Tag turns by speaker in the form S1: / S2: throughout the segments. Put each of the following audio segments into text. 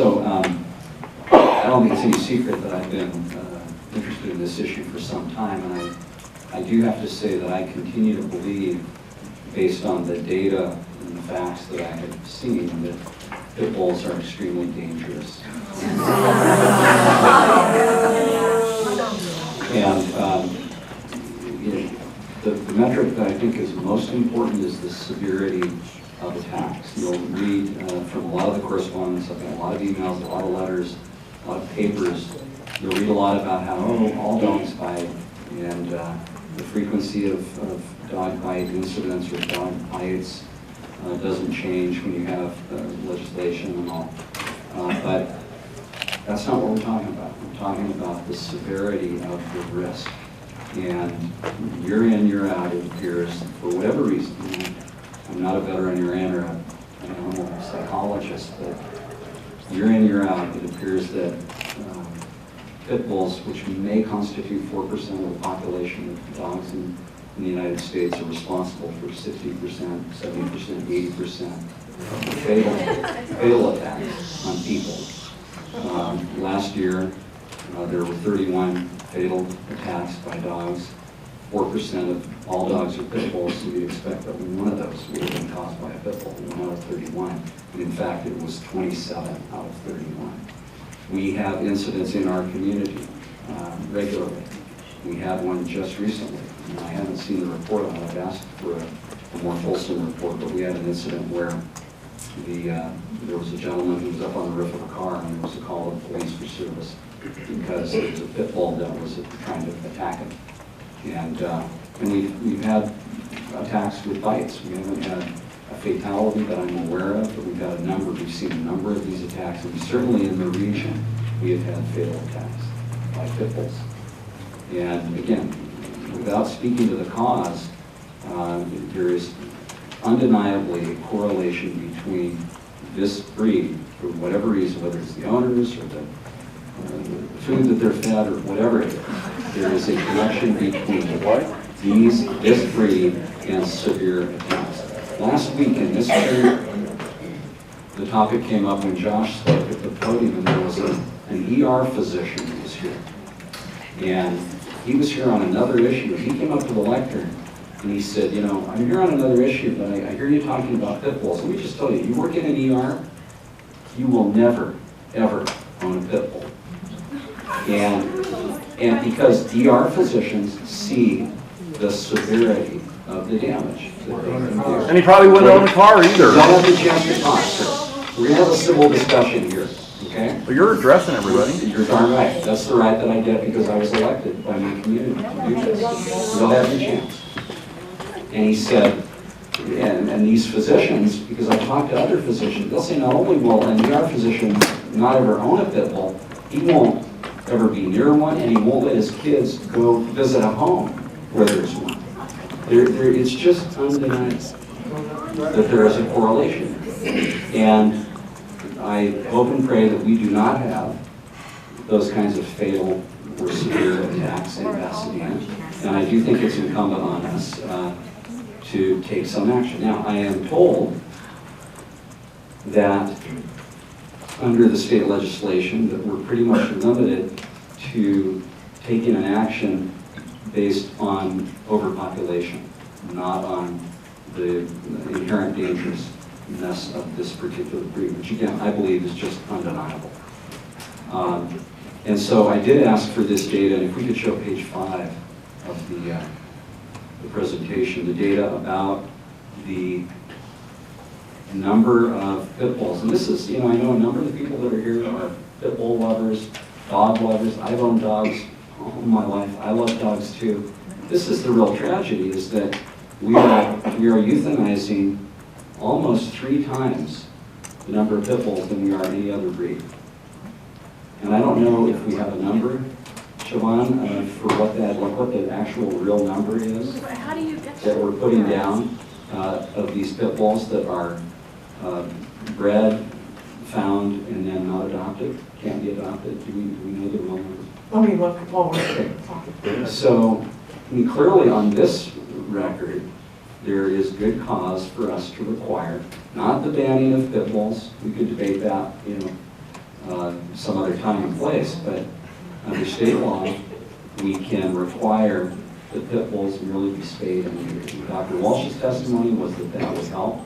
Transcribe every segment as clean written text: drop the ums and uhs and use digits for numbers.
S1: So I don't think it's any secret that I've been interested in this issue for some time, and I do have to say that I continue to believe, based on the data and the facts that I have seen, that pit bulls are extremely dangerous. And the metric that I think is most important is the severity of attacks. You'll read from a lot of the correspondence, I've got a lot of emails, a lot of letters, a lot of papers. You'll read a lot about how, all dogs bite, and the frequency of dog bite incidents or dog bites doesn't change when you have legislation and all. But that's not what we're talking about. We're talking about the severity of the risk. And year in, year out, it appears, for whatever reason, I'm not a veterinarian or an animal psychologist, but year in, year out, it appears that pit bulls, which may constitute 4% of the population of dogs in the United States, are responsible for 60%, 70%, 80% of fatal attacks on people. Last year, there were 31 fatal attacks by dogs. 4% of all dogs are pit bulls, so you'd expect that one of those would have been caused by a pit bull, 1 out of 31. And in fact, it was 27 out of 31. We have incidents in our community regularly. We had one just recently, and I haven't seen the report on it. I've asked for a more fulsome report, but we had an incident where there was a gentleman who was up on the roof of a car, and there was a call to the police for service because there was a pit bull that was trying to attack him. And we've had attacks with bites. We haven't had a fatality that I'm aware of, but we've seen a number of these attacks, and certainly in the region, we have had fatal attacks by pit bulls. And again, without speaking to the cause, there is undeniably a correlation between this breed, for whatever reason, whether it's the owners or the food that they're fed or whatever it is, there is a connection between this breed and severe attacks. Last week in this hearing, the topic came up when Josh spoke at the podium, and there was an ER physician who was here. And he was here on another issue. He came up to the lectern and he said, I'm here on another issue, but I hear you talking about pit bulls. Let me just tell you, you work in an ER, you will never, ever own a pit bull. And because ER physicians see the severity of the damage that they can do.
S2: And he probably wouldn't own a car either.
S1: Don't have the chance to talk, sir. We're going to have a civil discussion here, okay?
S2: But you're addressing everybody.
S1: You're darn right. That's the right that I get because I was elected by my community to do this. You don't have any chance. And he said, and these physicians, because I talked to other physicians, they'll say not only will an ER physician not ever own a pit bull, he won't ever be near one, and he won't let his kids go visit a home where there's one. It's just undeniable that there is a correlation. And I hope and pray that we do not have those kinds of fatal or severe attacks in Pasadena. And I do think it's incumbent on us to take some action. Now, I am told that under the state legislation that we're pretty much limited to taking an action based on overpopulation, not on the inherent dangerousness of this particular breed, which again, I believe is just undeniable. And so I did ask for this data, and if we could show page 5 of the presentation, the data about the number of pit bulls. And this is, I know a number of the people that are here are pit bull lovers, dog lovers. I've owned dogs all my life. I love dogs too. This is the real tragedy, is that we are euthanizing almost 3 times the number of pit bulls than we are any other breed. And I don't know if we have a number, Siobhan, for what the actual real number is.
S3: How do you get
S1: that we're putting down of these pit bulls that are bred, found, and then not adopted, can't be adopted? Do we know the real number?
S4: Let me look while we're talking.
S1: So, clearly on this record, there is good cause for us to require, not the banning of pit bulls, we could debate that, some other time and place, but under state law, we can require the pit bulls merely be spayed and neutered. Dr. Walsh's testimony was that that would help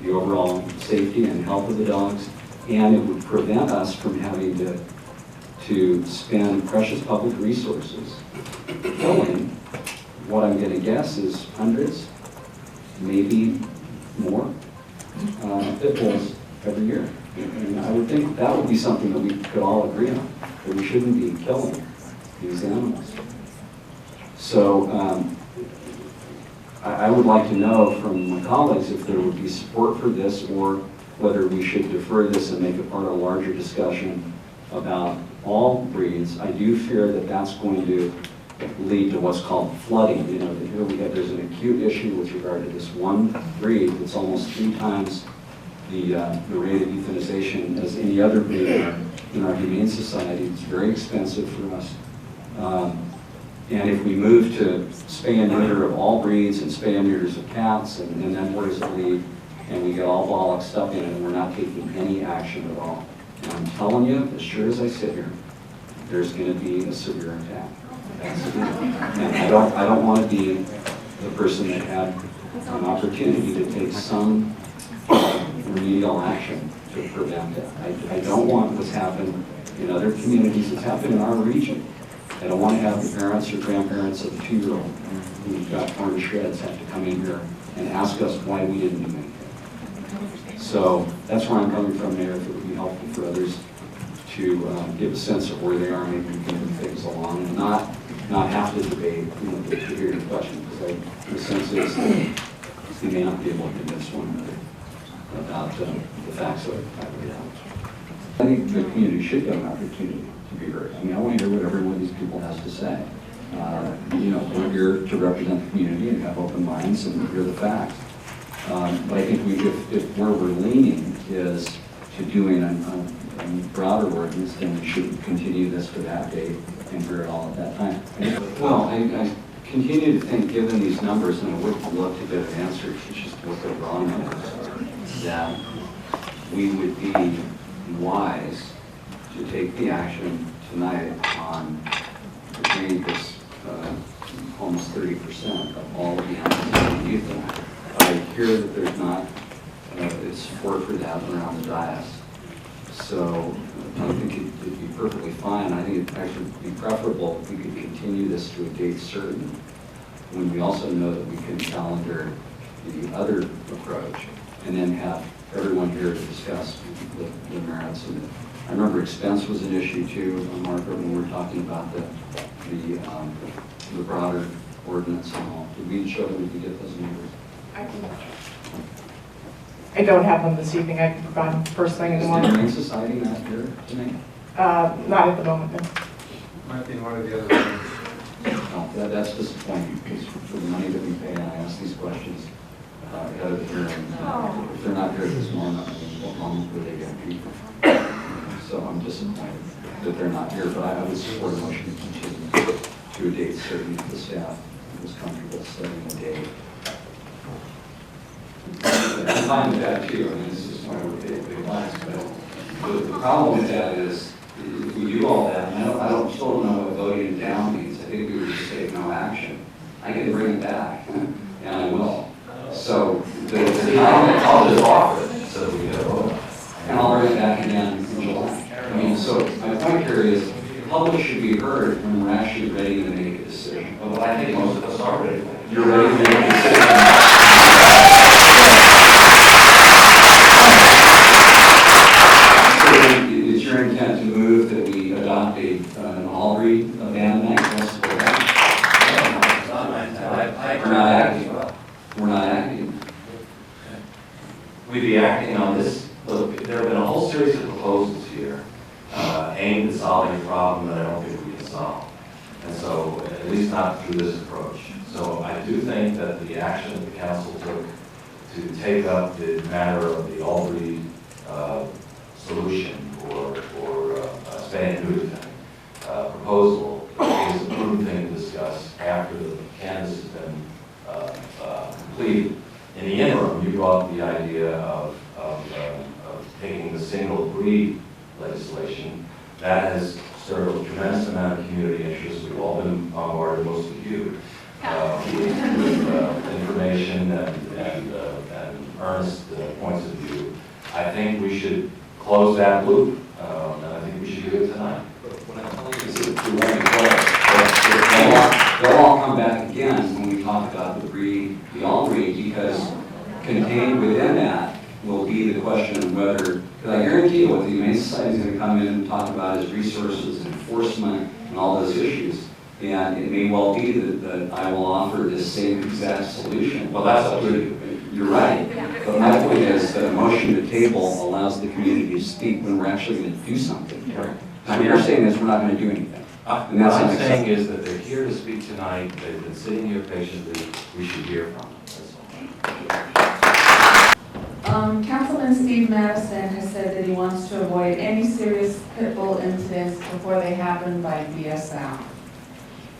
S1: the overall safety and health of the dogs, and it would prevent us from having to spend precious public resources killing what I'm going to guess is hundreds, maybe more, pit bulls every year. And I would think that would be something that we could all agree on, that we shouldn't be killing these animals. So I would like to know from my colleagues if there would be support for this, or whether we should defer this and make it part of a larger discussion about all breeds. I do fear that that's going to lead to what's called flooding. You know, there's an acute issue with regard to this one breed that's almost 3 times the rate of euthanization as any other breed in our humane society. It's very expensive for us. And if we move to spay and neuter of all breeds and spay and neuters of cats, and then where does it lead? And we get all bollocksed up in it, and we're not taking any action at all. And I'm telling you, as sure as I sit here, there's going to be a severe attack. And I don't want to be the person that had an opportunity to take some remedial action to prevent it. I don't want what's happened in other communities. It's happened in our region. I don't want to have the parents or grandparents of a 2-year-old who've got torn to shreds have to come in here and ask us why we didn't do anything. So that's where I'm coming from, Mayor. If it would be helpful for others to give a sense of where they are, maybe we can move things along and not have to debate, to hear your question, because the sense is we may not be able to convince one another about the facts of it. I think the community should have an opportunity to be heard. I mean, I want to hear what every one of these people has to say. We're here to represent the community and have open minds and hear the facts. But I think if where we're leaning is to doing a broader ordinance, then we should continue this to that date and hear it all at that time. Well, I continue to think, given these numbers, and I would love to get an answer to just what the wrong numbers are, that we would be wise to take the action tonight on the breed that's almost 30% of all of the animals that we euthanize. I hear that there's not support for that around the dais. So I think it'd be perfectly fine. I think it'd actually be preferable if we could continue this to a date certain, when we also know that we can calendar the other approach, and then have everyone here to discuss the merits of it. I remember expense was an issue too, Margaret, when we were talking about the broader ordinance and all. Did we show that we could get those numbers?
S4: I don't have them this evening. I can provide them first thing in the morning.
S1: Is the Humane Society not here tonight?
S4: Not at the moment, no.
S3: Might be one of the other ones.
S1: No, that's disappointing, because for the money that we pay, and I ask these questions ahead of the hearing. If they're not here this morning, I mean, what moment would they get people? So I'm disappointed that they're not here, but I would support a motion to continue to a date certain if the staff was comfortable setting a date. I'm fine with that too. I mean, this is why we're big lines, but the problem with that is if we do all that, and I still don't know what voting down means. I think we would just take no action. I can bring it back, and I will. So I'll just offer it so that we get a vote, and I'll bring it back again in July. I mean, so my point here is the public should be heard when we're actually ready to make a decision.
S3: Well, I think most of us are ready.
S1: You're ready to make a decision. Is your intent to move that we adopt an all-breed abandonment? We're not acting. We're not acting.
S3: We'd be acting on this. Look, there have been a whole series of proposals here aimed at solving a problem that I don't think we can solve. And so, at least not through this approach. So I do think that the action the council took to take up the matter of the all-breed solution or spay and neuter thing proposal is a prudent thing to discuss after the canvass has been completed. In the interim, you brought the idea of taking the single breed legislation. That has stirred up a tremendous amount of community interest. We've all been bombarded, most of you, with information and earnest points of view. I think we should close that loop, and I think we should do it tonight.
S1: What I'm telling you is that you're right. They'll all come back again when we talk about the breed, the all breed, because contained within that will be the question of whether, because I guarantee you what the Humane Society is going to come in and talk about is resources, enforcement, and all those issues. And it may well be that I will offer this same exact solution.
S3: Well, that's up to you.
S1: You're right. But my point is that a motion to table allows the community to speak when we're actually going to do something. What you're saying is we're not going to do anything.
S3: What
S1: And that's
S3: I'm saying is that they're here to speak tonight. They've been sitting here patiently. We should hear from them. That's all.
S5: Councilman Steve Madison has said that he wants to avoid any serious pit bull incidents before they happen by BSL.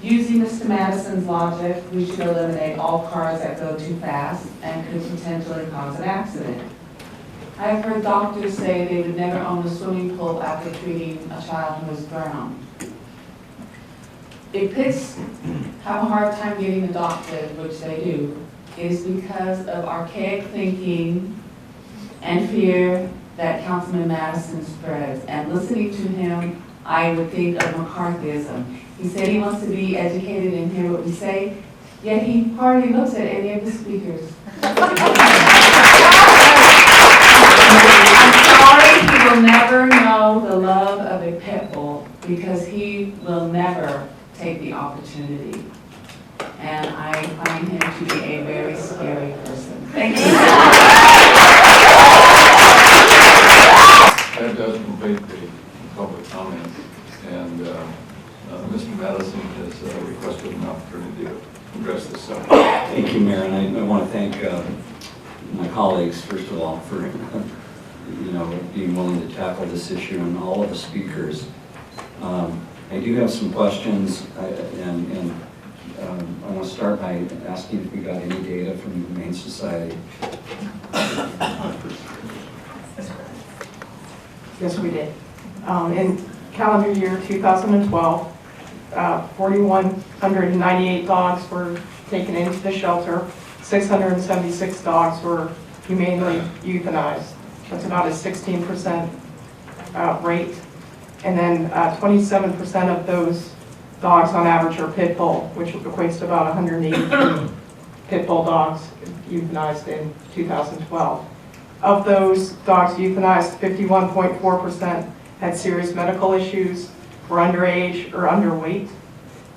S5: Using Mr. Madison's logic, we should eliminate all cars that go too fast and could potentially cause an accident. I have heard doctors say they would never own a swimming pool after treating a child who was drowned. If pits have a hard time getting adopted, which they do, it is because of archaic thinking and fear that Councilman Madison spreads. And listening to him, I would think of McCarthyism. He said he wants to be educated and hear what we say, yet he hardly looks at any of the speakers. I'm sorry, he will never know the love of a pit bull because he will never take the opportunity. And I find him to be a very scary person. Thank you.
S6: That does complete the public comment, and Mr. Madison has requested an opportunity to address this subject.
S1: Thank you, Mayor, and I want to thank my colleagues, first of all, for being willing to tackle this issue, and all of the speakers. I do have some questions, and I want to start by asking if we got any data from the Humane Society.
S4: Yes, we did. In calendar year 2012, 4,198 dogs were taken into the shelter. 676 dogs were humanely euthanized. That's about a 16% rate. And then 27% of those dogs on average are pit bull, which equates to about 183 pit bull dogs euthanized in 2012. Of those dogs euthanized, 51.4% had serious medical issues, were underage or underweight.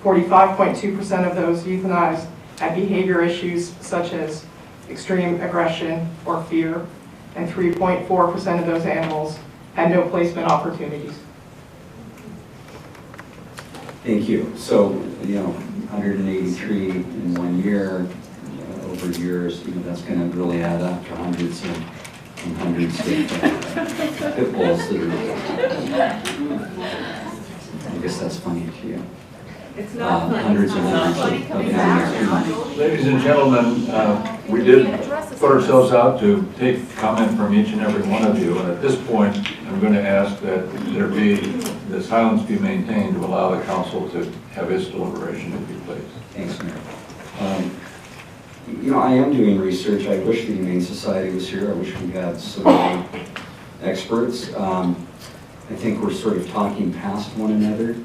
S4: 45.2% of those euthanized had behavior issues such as extreme aggression or fear, and 3.4% of those animals had no placement opportunities.
S1: Thank you. So, 183 in 1 year, over years, that's going to really add up to hundreds and hundreds of pit bulls that are, I guess that's funny to you.
S7: It's not funny.
S1: Hundreds and hundreds of animals.
S6: Ladies and gentlemen, we did put ourselves out to take comment from each and every one of you, and at this point, I'm going to ask that the silence be maintained to allow the council to have its deliberation, if you please.
S1: Thanks, Mayor. I am doing research. I wish the Humane Society was here. I wish we had some experts. I think we're sort of talking past one another.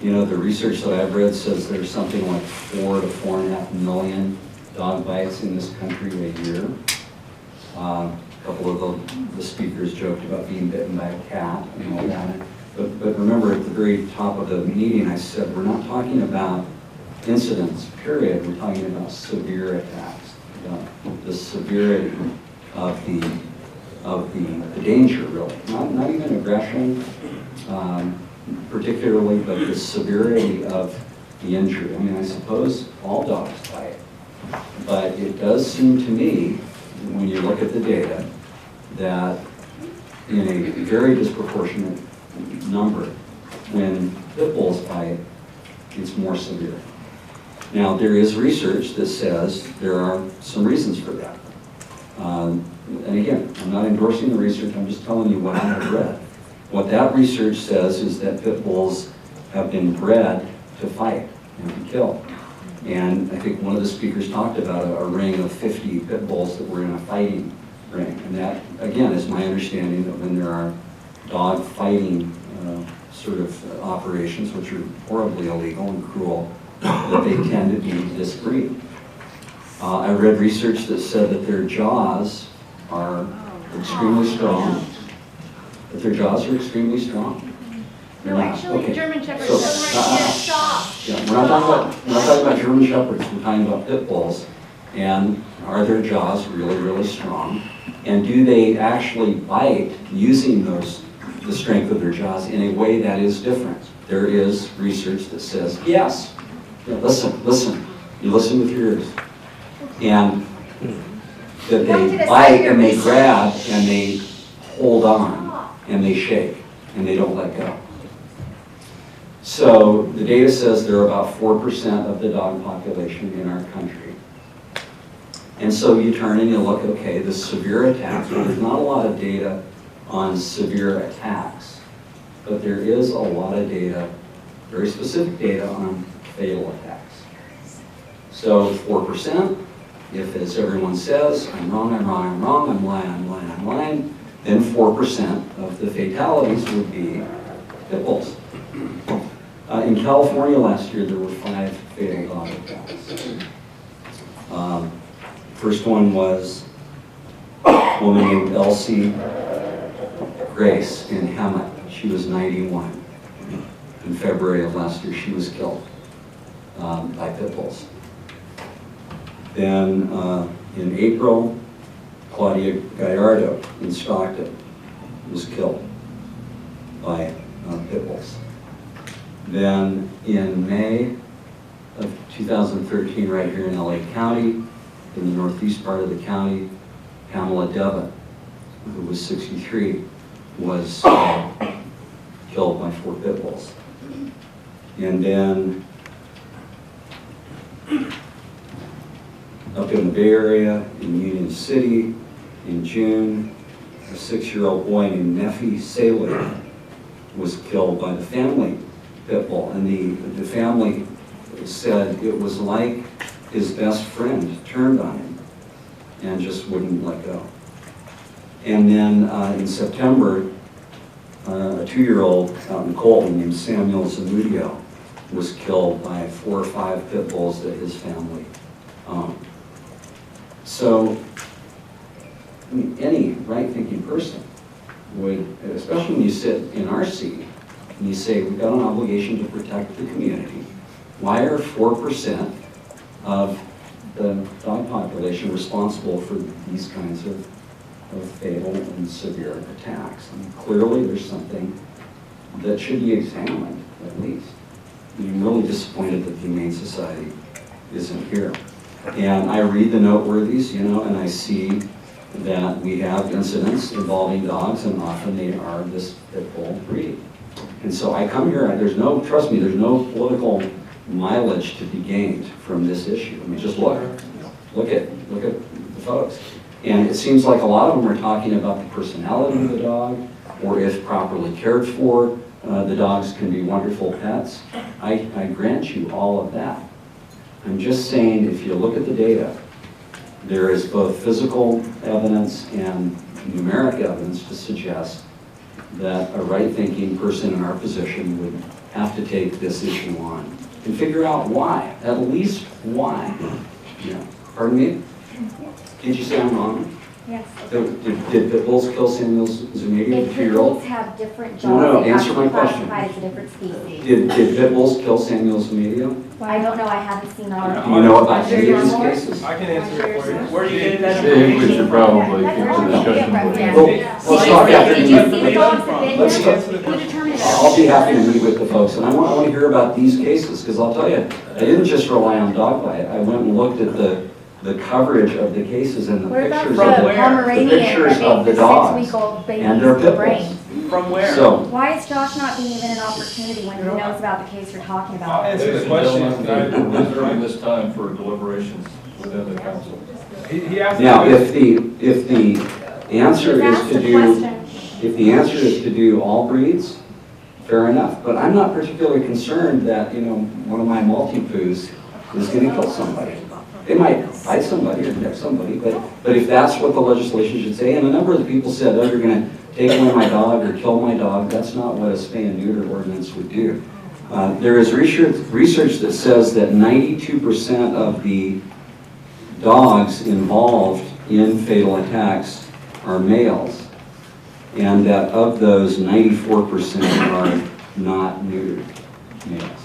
S1: The research that I've read says there's something like 4 to 4.5 million dog bites in this country a year. A couple of the speakers joked about being bitten by a cat and all that. But remember, at the very top of the meeting, I said we're not talking about incidents, period. We're talking about severe attacks, the severity of the danger, really. Not even aggression, particularly, but the severity of the injury. I mean, I suppose all dogs bite, but it does seem to me, when you look at the data, that in a very disproportionate number, when pit bulls bite, it's more severe. Now, there is research that says there are some reasons for that. And again, I'm not endorsing the research, I'm just telling you what I have read. What that research says is that pit bulls have been bred to fight and to kill. And I think one of the speakers talked about a ring of 50 pit bulls that were in a fighting ring. And that, again, is my understanding that when there are dog fighting sort of operations, which are horribly illegal and cruel, that they tend to be discreet. I read research that said that their jaws are extremely strong. That their jaws are extremely strong.
S7: No, actually,
S1: Okay.
S7: German Shepherds
S1: So,
S7: don't right here, stop.
S1: Yeah, we're not talking about German Shepherds, we're talking about pit bulls. And are their jaws really, really strong? And do they actually bite using the strength of their jaws in a way that is different? There is research that says, yes. Yeah, listen. You listen with your ears. And that they bite and they grab and they hold on and they shake and they don't let go. So the data says there are about 4% of the dog population in our country. And so you turn and you look, okay, the severe attacks, well, there's not a lot of data on severe attacks, but there is a lot of data, very specific data on fatal attacks. So 4%, if as everyone says, I'm wrong, I'm lying, then 4% of the fatalities would be pit bulls. In California last year, there were 5 fatal dog attacks. First one was a woman named Elsie Grace in Hemet. She was 91. In February of last year, she was killed by pit bulls. Then in April, Claudia Gallardo in Stockton was killed by pit bulls. Then in May of 2013, right here in LA County, in the northeast part of the county, Pamela Devon, who was 63, was killed by 4 pit bulls. And then up in the Bay Area, in Union City, in June, a 6-year-old boy named Nephi Saylor was killed by the family pit bull. And the family said it was like his best friend turned on him and just wouldn't let go. And then in September, a 2-year-old out in Colton named Samuel Zamudio was killed by 4 or 5 pit bulls that his family owned. So, I mean, any right-thinking person would, especially when you sit in our seat and you say, we've got an obligation to protect the community, why are 4% of the dog population responsible for these kinds of fatal and severe attacks? I mean, clearly there's something that should be examined, at least. I'm really disappointed that the Humane Society isn't here. And I read the noteworthies, and I see that we have incidents involving dogs, and often they are this pit bull breed. And so I come here, trust me, there's no political mileage to be gained from this issue. I mean, just look at the folks. And it seems like a lot of them are talking about the personality of the dog, or if properly cared for, the dogs can be wonderful pets. I grant you all of that. I'm just saying, if you look at the data, there is both physical evidence and numeric evidence to suggest that a right-thinking person in our position would have to take this issue on and figure out why, at least why. Yeah. Pardon me? Did you say I'm wrong?
S7: Yes.
S1: Did pit bulls kill Samuel Zamudio, the
S7: If pit
S1: 2-year-old?
S7: bulls have different jaws,
S1: No,
S7: they have
S1: answer
S7: to
S1: my
S7: be
S1: question.
S7: classified as a different species.
S1: Did pit bulls kill Samuel Zamudio?
S7: I don't know, I haven't seen all of
S1: Do you know about
S7: Sure,
S1: any of
S7: you're
S1: these
S7: more?
S1: cases?
S8: I can answer it for you.
S7: Where
S8: do you get that
S6: Dave, we should probably keep the discussion moving.
S1: Well, let's talk after
S7: Did
S1: the
S7: you
S1: meeting.
S7: see the dogs have been
S1: Let's
S7: here?
S1: talk.
S7: Who determined it?
S1: I'll be happy to meet with the folks, and I want to hear about these cases, because I'll tell you, I didn't just rely on dog bite. I went and looked at the coverage of the cases and the
S7: What about
S1: pictures
S7: the
S1: of the
S7: Pomeranian
S1: pictures
S7: that
S1: of
S7: made
S1: the
S7: the
S1: dogs
S7: 6-week-old
S1: and their
S7: baby's
S1: pit
S7: brain?
S1: bulls.
S8: From where?
S1: So,
S7: Why is Josh not being given an opportunity when he knows about the case you're talking
S8: I'll
S7: about?
S8: answer
S6: Ladies
S8: the
S6: and
S8: question.
S6: gentlemen, we're reserving this time for deliberations within the council.
S8: He asked
S1: now,
S8: me-
S1: if the answer is
S7: Ask
S1: to
S7: the
S1: do,
S7: question.
S1: If the answer is to do all breeds, fair enough. But I'm not particularly concerned that, one of my Maltipoos is going to kill somebody. They might bite somebody or nick somebody, but if that's what the legislation should say, and a number of the people said, oh, you're going to take away my dog or kill my dog, that's not what a spay and neuter ordinance would do. There is research that says that 92% of the dogs involved in fatal attacks are males, and that of those, 94% are not neutered males.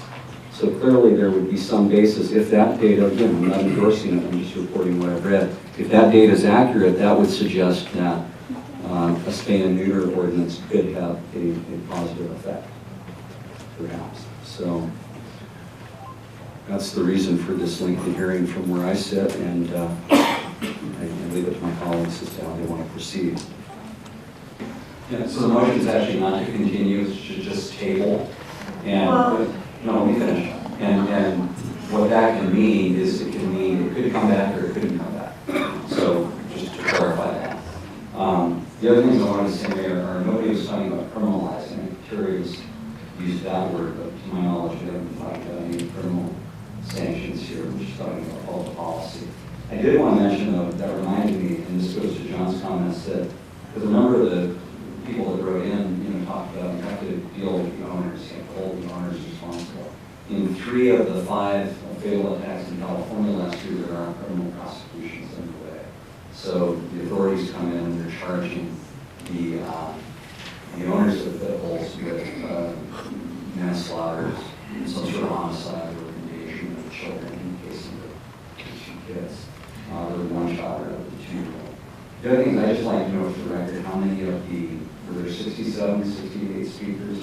S1: So clearly there would be some basis, if that data, again, I'm not endorsing it, I'm just reporting what I've read. If that data is accurate, that would suggest that a spay and neuter ordinance could have a positive effect, perhaps. So that's the reason for this lengthy hearing from where I sit, and I leave it to my colleagues as to how they want to proceed. Yeah, so the motion is actually not to continue, it's to just table. And no, let me finish. And what that can mean is it could come back or it couldn't come back. So just to clarify that. The other things I wanted to say there are nobody was talking about criminalizing. Terry has used that word, but to my knowledge, we haven't talked about any criminal sanctions here. We're just talking about public policy. I did want to mention, though, that reminded me, and this goes to John's comments, that because a number of the people that wrote in, talked about you have to deal with the owners, you have to hold the owners responsible. In 3 of the 5 fatal attacks in California last year, there are criminal prosecutions underway. So the authorities come in and they're charging the owners of pit bulls with manslaughter, some sort of homicide, or endangerment of children in the case of the 2 kids. There was 1 shot of the 2-year-old. The other thing I just like to know for the record, how many of were there 67, 68 speakers?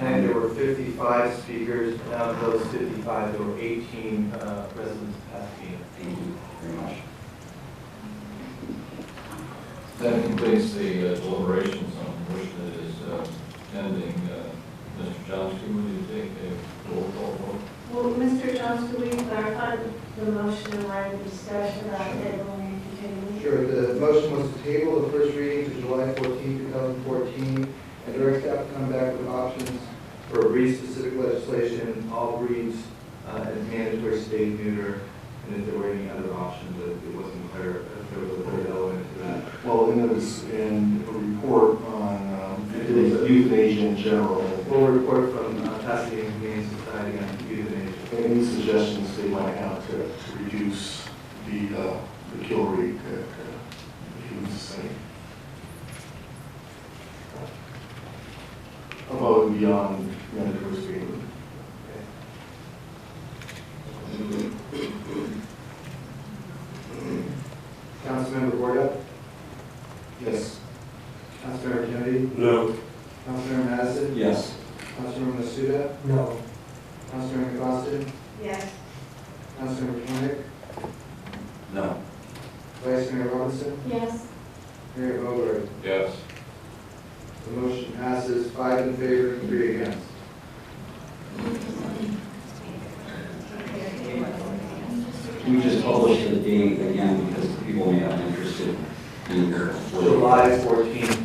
S8: And there were 55 speakers, and out of those 55, there were 18 residents of Pasadena.
S1: Thank you very much.
S6: That completes the deliberations on the motion that is pending. Mr. Johnston, would you take a roll call vote?
S9: Well, Mr. Johnston, will you clarify the motion and writing discussion about tabling and continuing?
S10: Sure. The motion was to table the first reading to July 14, 2014, and direct staff to come back with options for breed-specific legislation, all breeds, and mandatory spay and neuter, and if there were any other options, that it wasn't clear if there was a third element to that.
S11: Well, and it was in a report on euthanasia in general.
S10: We'll report from Pasadena Humane Society on euthanasia.
S11: Any suggestions they might have to reduce the kill rate that humans sustain? Above and beyond mandatory spay.
S10: Councilmember Gorda?
S11: Yes.
S10: Councilmember Kennedy?
S11: No.
S10: Councilmember Madison?
S1: Yes.
S10: Councilmember Masuda?
S11: No.
S10: Councilmember Costin?
S9: Yes.
S10: Councilmember Koenig?
S3: No.
S10: Vice Mayor Robinson?
S9: Yes.
S10: Mayor Monger?
S6: Yes.
S10: The motion passes 5 in favor and 3 against.
S1: We just published the date again because people may have been interested in here.
S8: July 14th,